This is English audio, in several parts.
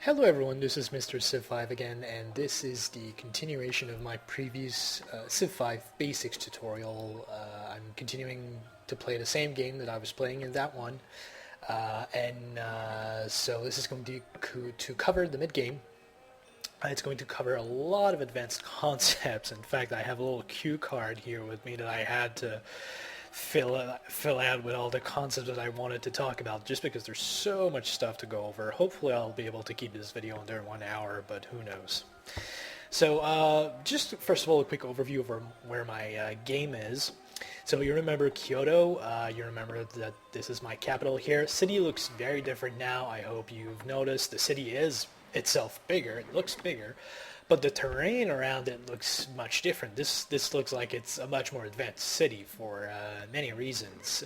Hello everyone, this is Mr. Civ 5 again, and this is the continuation of my previous Civ 5 Basics tutorial. I'm continuing to play the same game that I was playing in that one, so this is going to cover the mid-game. It's going to cover a lot of advanced concepts. In fact, I have a little cue card here with me that I had to fill out with all the concepts that I wanted to talk about, just because there's so much stuff to go over. Hopefully I'll be able to keep this video under 1 hour, but who knows. So just first of all, a quick overview of where my game is. So you remember Kyoto, you remember that this is my capital here. City looks very different now. I hope you've noticed the city is itself bigger, it looks bigger, but the terrain around it looks much different. This looks like it's a much more advanced city for many reasons.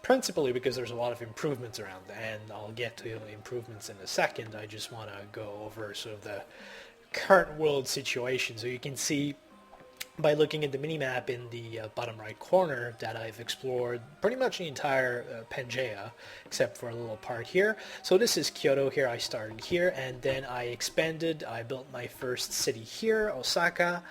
Principally because there's a lot of improvements around, and I'll get to the improvements in a second. I just want to go over sort of the current world situation, so you can see by looking at the minimap in the bottom right corner that I've explored pretty much the entire Pangaea, except for a little part here. So this is Kyoto here. I started here, and then I expanded. I built my first city here, Osaka.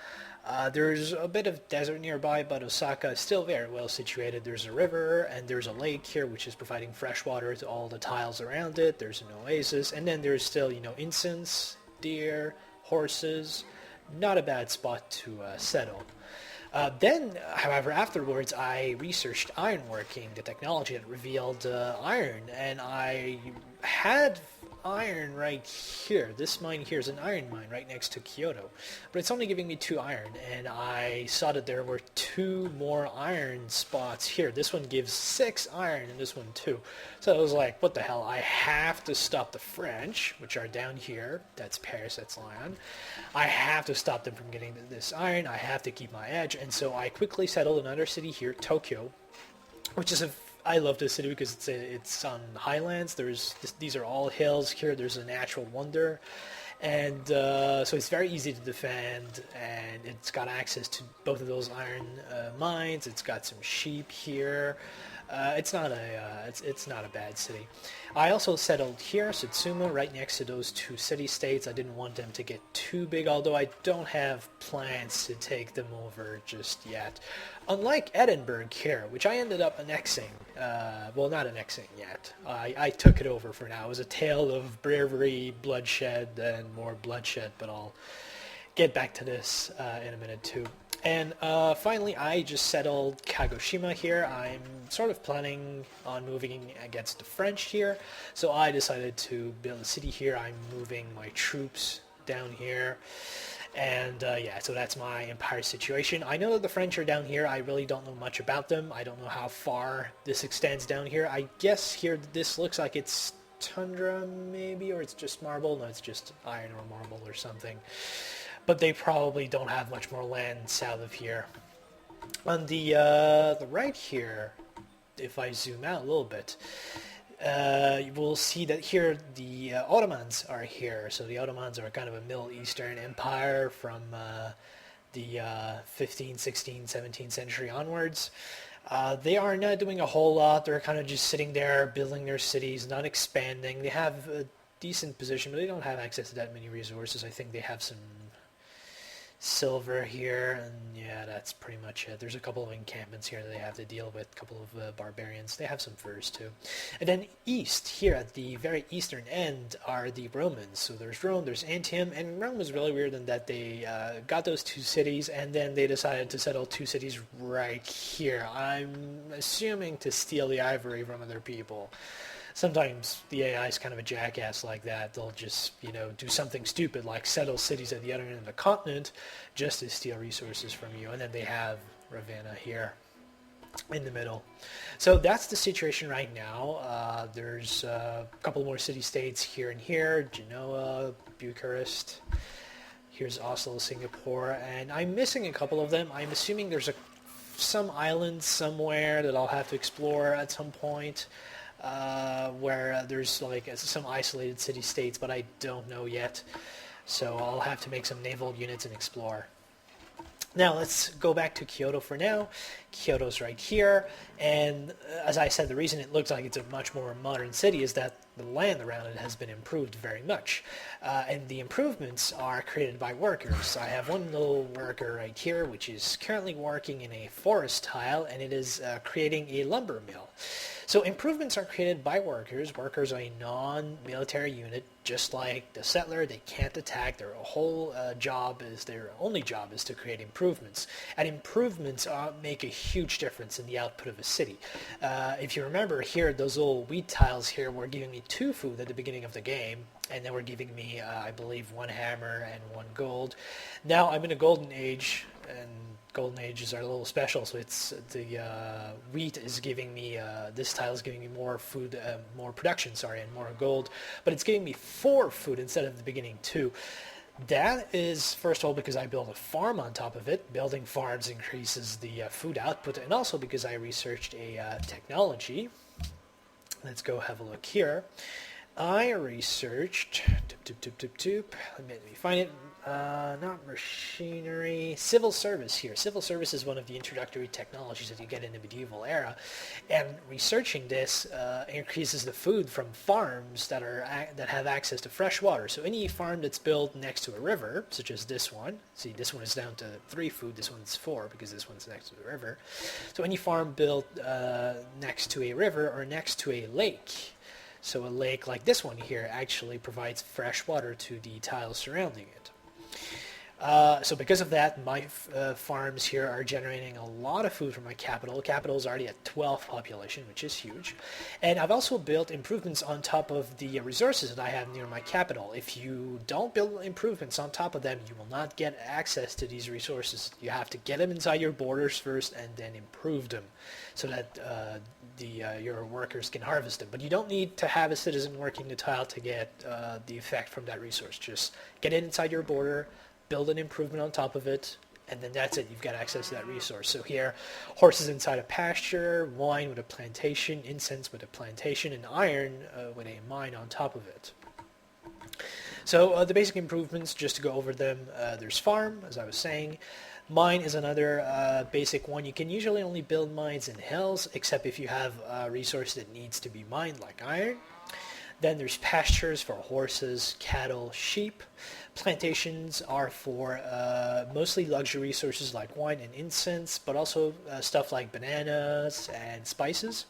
There's a bit of desert nearby, but Osaka is still very well situated. There's a river, and there's a lake here, which is providing fresh water to all the tiles around it. There's an oasis, and then there's still, incense, deer, horses. Not a bad spot to settle. Then, however, afterwards I researched ironworking, the technology that revealed iron, and I had iron right here. This mine here is an iron mine right next to Kyoto, but it's only giving me 2 iron, and I saw that there were 2 more iron spots here. This one gives 6 iron and this one 2. So I was like, what the hell, I have to stop the French, which are down here. That's Paris, that's Lyon. I have to stop them from getting this iron. I have to keep my edge, and so I quickly settled another city here, Tokyo, which is I love this city because it's on highlands. These are all hills here. There's a natural wonder, and so it's very easy to defend. And it's got access to both of those iron mines. It's got some sheep here. It's not a bad city. I also settled here, Satsuma, right next to those 2 city-states. I didn't want them to get too big, although I don't have plans to take them over just yet. Unlike Edinburgh here, which I ended up annexing. Well, not annexing yet. I took it over for now. It was a tale of bravery, bloodshed, and more bloodshed, but I'll get back to this in a minute too. And finally, I just settled Kagoshima here. I'm sort of planning on moving against the French here, so I decided to build a city here. I'm moving my troops down here, and yeah, so that's my empire situation. I know that the French are down here. I really don't know much about them. I don't know how far this extends down here. I guess here this looks like it's tundra maybe, or it's just marble. No, it's just iron or marble or something. But they probably don't have much more land south of here. On the right here, if I zoom out a little bit, you will see that here the Ottomans are here. So the Ottomans are kind of a Middle Eastern empire from the 15th, 16th, 17th century onwards. They are not doing a whole lot. They're kind of just sitting there, building their cities, not expanding. They have a decent position, but they don't have access to that many resources. I think they have some silver here, and yeah, that's pretty much it. There's a couple of encampments here that they have to deal with, a couple of barbarians. They have some furs too. And then east, here at the very eastern end, are the Romans. So there's Rome, there's Antium, and Rome was really weird in that they got those 2 cities, and then they decided to settle 2 cities right here. I'm assuming to steal the ivory from other people. Sometimes the AI is kind of a jackass like that. They'll just, do something stupid like settle cities at the other end of the continent just to steal resources from you. And then they have Ravenna here in the middle. So that's the situation right now. There's a couple more city-states here and here. Genoa, Bucharest. Here's Oslo, Singapore. And I'm missing a couple of them. I'm assuming there's some island somewhere that I'll have to explore at some point. Where there's like some isolated city-states, but I don't know yet. So I'll have to make some naval units and explore. Now let's go back to Kyoto for now. Kyoto's right here, and as I said, the reason it looks like it's a much more modern city is that the land around it has been improved very much. And the improvements are created by workers. I have one little worker right here, which is currently working in a forest tile, and it is creating a lumber mill. So improvements are created by workers. Workers are a non-military unit, just like the settler. They can't attack. Their whole their only job is to create improvements. And improvements make a huge difference in the output of a city. If you remember here, those little wheat tiles here were giving me 2 food at the beginning of the game, and they were giving me, I believe, 1 hammer and 1 gold. Now I'm in a golden age, and golden ages are a little special, so it's the wheat is giving me this tile is giving me more food, more production, and more gold, but it's giving me 4 food instead of the beginning 2. That is, first of all, because I built a farm on top of it. Building farms increases the food output, and also because I researched a technology. Let's go have a look here. I researched let me find it. Not machinery, civil service here. Civil service is one of the introductory technologies that you get in the medieval era, and researching this increases the food from farms that have access to fresh water. So any farm that's built next to a river, such as this one, see this one is down to 3 food, this one's 4 because this one's next to the river. So any farm built next to a river or next to a lake. So a lake like this one here actually provides fresh water to the tiles surrounding it. So because of that, my farms here are generating a lot of food for my capital. Capital is already at 12 population, which is huge. And I've also built improvements on top of the resources that I have near my capital. If you don't build improvements on top of them, you will not get access to these resources. You have to get them inside your borders first and then improve them so that your workers can harvest them. But you don't need to have a citizen working the tile to get the effect from that resource. Just get it inside your border, build an improvement on top of it, and then that's it. You've got access to that resource. So here, horses inside a pasture, wine with a plantation, incense with a plantation, and iron with a mine on top of it. So the basic improvements, just to go over them, there's farm, as I was saying. Mine is another basic one. You can usually only build mines in hills, except if you have a resource that needs to be mined, like iron. Then there's pastures for horses, cattle, sheep. Plantations are for mostly luxury resources like wine and incense, but also stuff like bananas and spices.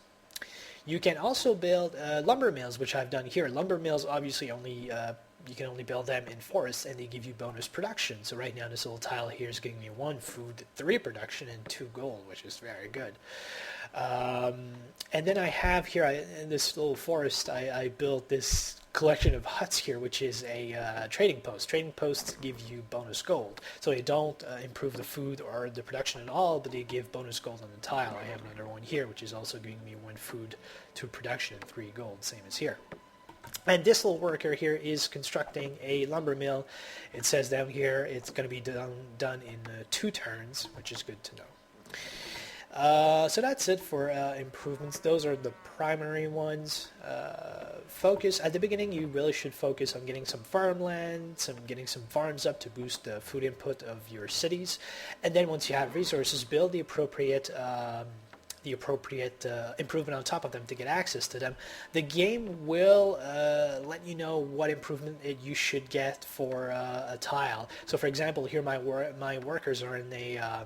You can also build lumber mills, which I've done here. Lumber mills obviously only you can only build them in forests, and they give you bonus production. So right now this little tile here is giving me 1 food, 3 production, and 2 gold, which is very good. And then I have here, in this little forest, I built this collection of huts here, which is a trading post. Trading posts give you bonus gold. So they don't improve the food or the production at all, but they give bonus gold on the tile. I have another one here, which is also giving me 1 food, 2 production, and 3 gold, same as here. And this little worker here is constructing a lumber mill. It says down here it's going to be done in 2 turns, which is good to know. So that's it for improvements. Those are the primary ones. Focus at the beginning, you really should focus on getting some farmland, getting some farms up to boost the food input of your cities, and then once you have resources, build the appropriate improvement on top of them to get access to them. The game will let you know what improvement you should get for a tile. So for example, here my workers are in a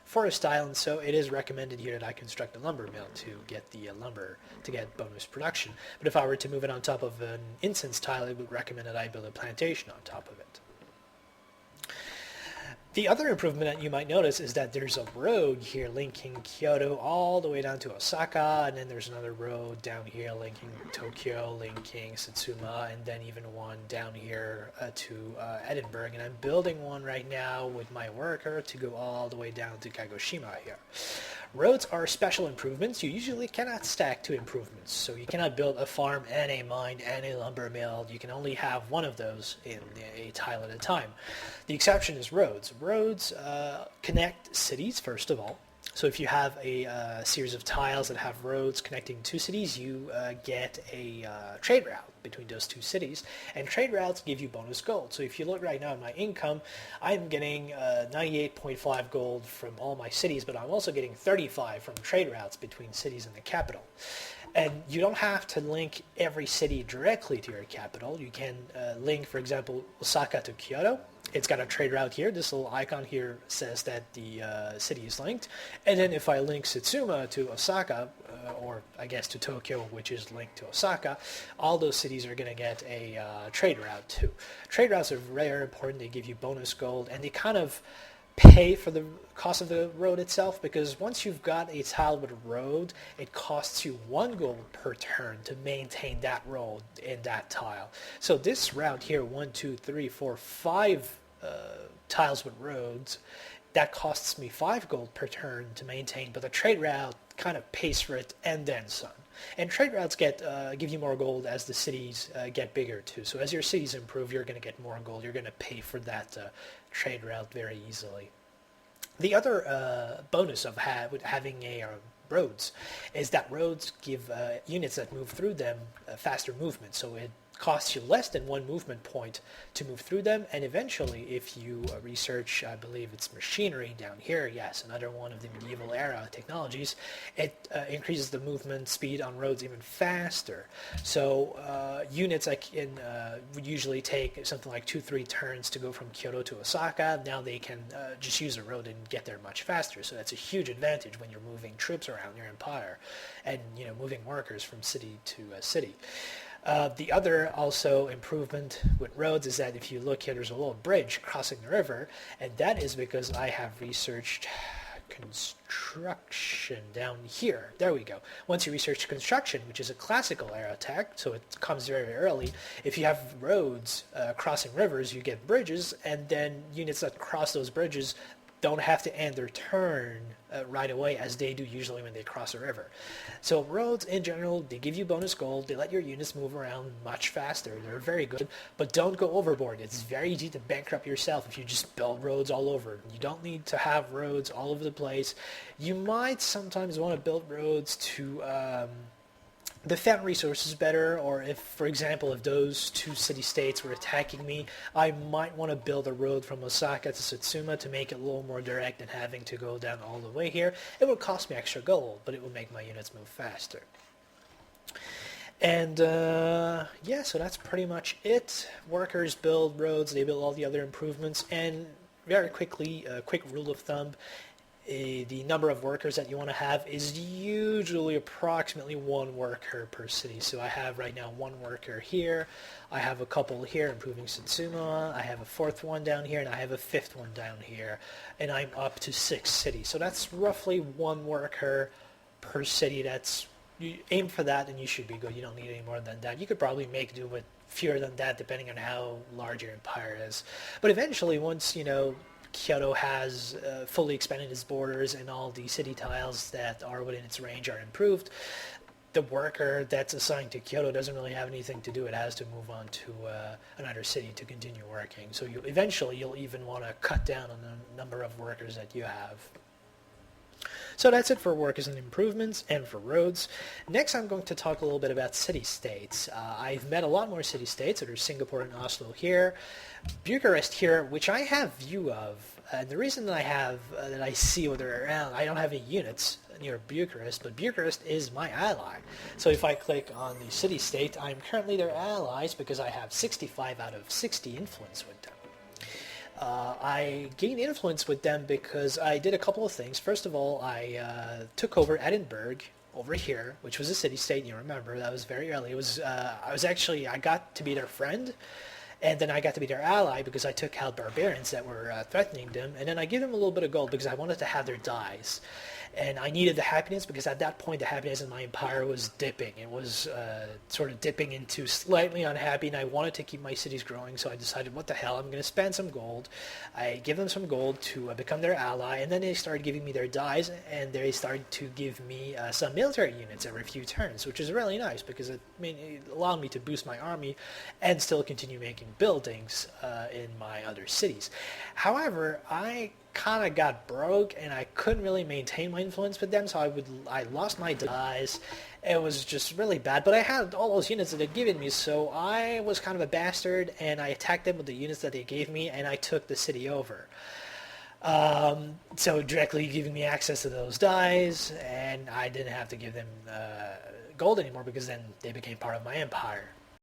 forest tile, and so it is recommended here that I construct a lumber mill to get the lumber to get bonus production. But if I were to move it on top of an incense tile, it would recommend that I build a plantation on top of it. The other improvement that you might notice is that there's a road here linking Kyoto all the way down to Osaka, and then there's another road down here linking Tokyo, linking Satsuma, and then even one down here to Edinburgh. And I'm building one right now with my worker to go all the way down to Kagoshima here. Roads are special improvements. You usually cannot stack 2 improvements, so you cannot build a farm and a mine and a lumber mill. You can only have one of those in a tile at a time. The exception is roads. Roads connect cities, first of all. So if you have a series of tiles that have roads connecting 2 cities, you get a trade route between those 2 cities, and trade routes give you bonus gold. So if you look right now at my income, I'm getting 98.5 gold from all my cities, but I'm also getting 35 from trade routes between cities and the capital. And you don't have to link every city directly to your capital. You can link, for example, Osaka to Kyoto. It's got a trade route here. This little icon here says that the city is linked. And then if I link Satsuma to Osaka, or I guess to Tokyo, which is linked to Osaka, all those cities are going to get a trade route too. Trade routes are very important. They give you bonus gold, and they kind of pay for the cost of the road itself, because once you've got a tile with a road, it costs you 1 gold per turn to maintain that road in that tile. So this route here, 1, 2, 3, 4, 5 tiles with roads, that costs me 5 gold per turn to maintain, but the trade route kind of pays for it and then some. And trade routes give you more gold as the cities get bigger too. So as your cities improve, you're going to get more gold. You're going to pay for that trade route very easily. The other bonus of having roads is that roads give units that move through them faster movement. So it costs you less than 1 movement point to move through them, and eventually, if you research, I believe it's machinery down here, yes, another one of the medieval era technologies, it increases the movement speed on roads even faster. So units would usually take something like 2-3 turns to go from Kyoto to Osaka. Now they can just use a road and get there much faster. So that's a huge advantage when you're moving troops around your empire and moving workers from city to city. The other also improvement with roads is that if you look here, there's a little bridge crossing the river, and that is because I have researched construction down here. There we go. Once you research construction, which is a classical era tech, so it comes very early, if you have roads crossing rivers, you get bridges, and then units that cross those bridges don't have to end their turn right away as they do usually when they cross a river. So roads in general, they give you bonus gold, they let your units move around much faster, they're very good, but don't go overboard. It's very easy to bankrupt yourself if you just build roads all over. You don't need to have roads all over the place. You might sometimes want to build roads to defend resources better, or if, for example, if those 2 city-states were attacking me, I might want to build a road from Osaka to Satsuma to make it a little more direct than having to go down all the way here. It would cost me extra gold, but it would make my units move faster. And yeah, so that's pretty much it. Workers build roads, they build all the other improvements, and very quickly, a quick rule of thumb, the number of workers that you want to have is usually approximately 1 worker per city. So I have right now 1 worker here, I have a couple here improving Satsuma, I have a 4th one down here, and I have a 5th one down here, and I'm up to 6 cities. So that's roughly 1 worker per city. You aim for that and you should be good. You don't need any more than that. You could probably make do with fewer than that depending on how large your empire is. But eventually, once Kyoto has fully expanded its borders and all the city tiles that are within its range are improved, the worker that's assigned to Kyoto doesn't really have anything to do. It has to move on to another city to continue working. So eventually you'll even want to cut down on the number of workers that you have. So that's it for workers and improvements and for roads. Next, I'm going to talk a little bit about city-states. I've met a lot more city-states. So there's Singapore and Oslo here, Bucharest here, which I have view of. And the reason that I see where they're around, I don't have any units near Bucharest, but Bucharest is my ally. So if I click on the city-state, I'm currently their allies because I have 65 out of 60 influence with them. I gained influence with them because I did a couple of things. First of all, I took over Edinburgh over here, which was a city-state. You remember, that was very early. It was I got to be their friend, and then I got to be their ally because I took out barbarians that were threatening them, and then I gave them a little bit of gold because I wanted to have their dies. And I needed the happiness because at that point the happiness in my empire was dipping. It was sort of dipping into slightly unhappy, and I wanted to keep my cities growing, so I decided, what the hell, I'm going to spend some gold. I give them some gold to become their ally, and then they started giving me their dies, and they started to give me some military units every few turns, which is really nice because it allowed me to boost my army and still continue making buildings in my other cities. However, I kind of got broke and I couldn't really maintain my influence with them, so I lost my dies. It was just really bad, but I had all those units that they'd given me, so I was kind of a bastard and I attacked them with the units that they gave me and I took the city over. So directly giving me access to those dies, and I didn't have to give them gold anymore because then they became part of my empire.